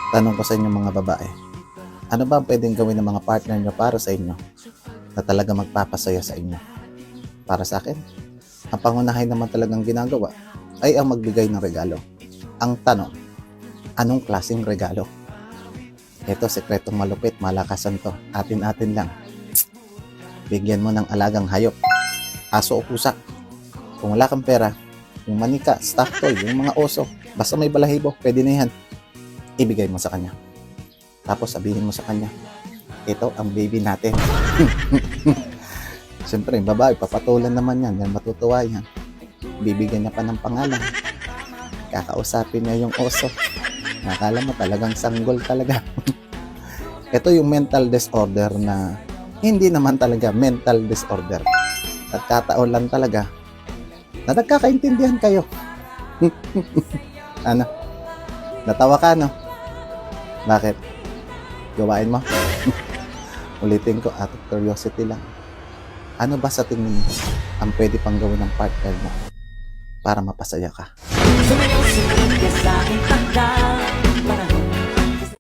Tanong ko sa inyo mga babae, ano ba ang pwedeng gawin ng mga partner nyo para sa inyo na talaga magpapasaya sa inyo? Para sa akin, ang pangunahin naman talagang ginagawa ay ang magbigay ng regalo. Ang tanong, anong klaseng regalo? Ito, sekretong malupit, malakasan to. Atin-atin lang. Bigyan mo ng alagang hayop, aso o pusa. Kung wala kang pera, yung manika, stuffed toy, yung mga oso, basta may balahibo, pwede na yan. Ibigay mo sa kanya. Tapos sabihin mo sa kanya, ito ang baby natin. Siyempre, yung babae, papatulan naman yan. Yan, matutuwa yan. Bibigyan niya pa ng pangalan. Kakausapin niya yung oso. Nakala mo talagang sanggol talaga. Ito yung mental disorder na hindi naman talaga mental disorder. At kataon lang talaga na nagkakaintindihan kayo. Ano? Natawa ka, no? Bakit? Gawain mo? Ulitin ko, out of curiosity lang. Ano ba sa tingin mo ang pwede pang gawin ng partner mo para mapasaya ka? Sumayaw-sumayaw ka sa aking hagdan, para